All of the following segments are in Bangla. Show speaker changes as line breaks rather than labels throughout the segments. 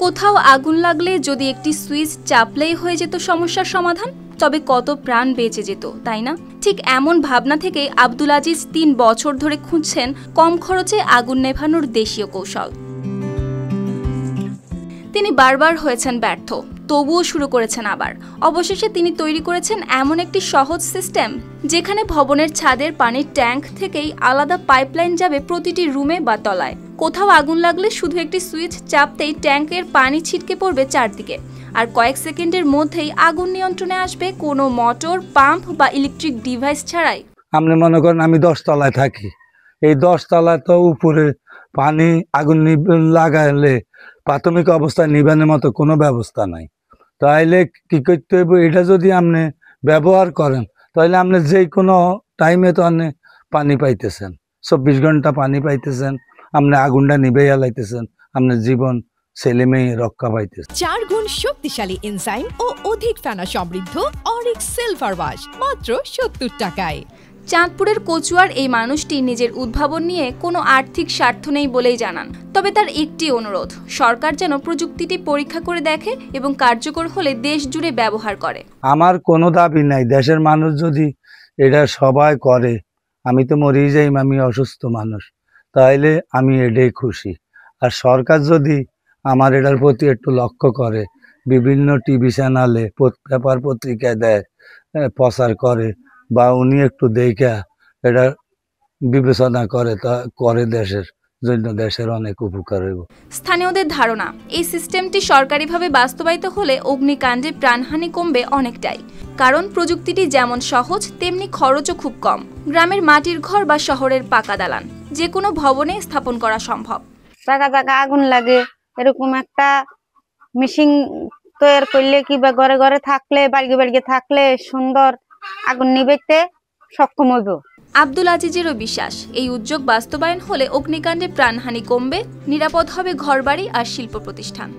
কোথাও আগুন লাগলে যদি একটি সুইচ চাপলেই হয়ে যেত সমস্যার সমাধান, তবে কত প্রাণ বেঁচে যেত, তাই না? ঠিক এমন ভাবনা থেকেই আব্দুল আজিজ ৩ বছর ধরে খুঁজছেন কম খরচে আগুন নেভানোর দেশীয় কৌশল। তিনি বারবার হয়েছেন ব্যর্থ, তবুও শুরু করেছেন আবার। অবশেষে তিনি তৈরি করেছেন এমন একটি সহজ সিস্টেম যেখানে ভবনের ছাদের পানির ট্যাঙ্ক থেকেই আলাদা পাইপলাইন যাবে প্রতিটি রুমে বা তলায়। কোথাও আগুন লাগলে শুধু একটি সুইচ চাপতেই ট্যাঙ্কের পানি ছিটকে পড়বে চারদিকে, আর কয়েক সেকেন্ডের মধ্যেই আগুন নিয়ন্ত্রণে আসবে কোনো মোটর, পাম্প বা ইলেকট্রিক ডিভাইস ছাড়াই।
আপনি মনে করেন আমি 10 তলায় থাকি, এই 10 তলায় তো উপরে পানি আগুন লাগালে প্রাথমিক অবস্থায় নিবানোর মতো কোনো ব্যবস্থা নাই। তাইলে কি করতে হইব, এটা যদি আপনি ব্যবহার করেন তাহলে আপনি যে কোনো টাইমে তো আপনি পানি পাইতেছেন, 24 ঘন্টা পানি পাইতেছেন, আপনি আগুনটা নিভে জ্বালাইতেছেন, আপনার জীবন ছেলে মেয়ে রক্ষা পাইতেছে।
4 গুণ শক্তিশালী এনজাইম ও অধিক ফেনা সমৃদ্ধ অরিক্স সিলভার ওয়াশ মাত্র 70 টাকায়।
চাঁদপুরের কচুয়ার এই মানুষটি নিজের উদ্ভাবন নিয়ে কোনো আর্থিক স্বার্থ নেই বলেই জানান। তবে তার একটি অনুরোধ, সরকার যেন প্রযুক্তিটি পরীক্ষা করে দেখে এবং কার্যকর হলে দেশ জুড়ে ব্যবহার করে।
আমার কোনো দাবি নাই, দেশের মানুষ যদি এটা সবাই করে, আমি তো মরেই যাই, আমি অসুস্থ মানুষ, তাইলে আমি এটাই খুশি। আর সরকার যদি আমার এটার প্রতি একটু লক্ষ্য করে, বিভিন্ন টিভি চ্যানেলে পেপার পত্রিকায় দেয়, প্রচার করে, বা উনি একটু দেখা এটা বিবেচনা করে, তা করে দেশের জন্য দেশের অনেক উপকার হইব।
স্থানীয়দের ধারণা, এই সিস্টেমটি সরকারিভাবে বাস্তবায়িত হলে অগ্নিকাণ্ডে প্রাণহানি কমবে অনেকটাই। কারণ প্রযুক্তিটি যেমন সহজ তেমনি খরচও খুব কম। গ্রামের মাটির ঘর বা শহরের পাকা দালান যে কোনো ভবনে স্থাপন করা সম্ভব।
জায়গা জায়গা আগুন লাগে, এরকম একটা মেশিন তৈরি করলে কিংবা ঘরে ঘরে থাকলে, বাড়িয়ে বাড়িয়ে থাকলে সুন্দর আগুন নিভাইতে সক্ষম হইব।
আব্দুল আজিজেরও বিশ্বাস, এই উদ্যোগ বাস্তবায়ন হলে অগ্নিকাণ্ডে প্রাণহানি কমবে, নিরাপদ হবে ঘরবাড়ি আর শিল্প প্রতিষ্ঠান।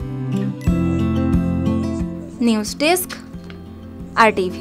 News desk, RTV।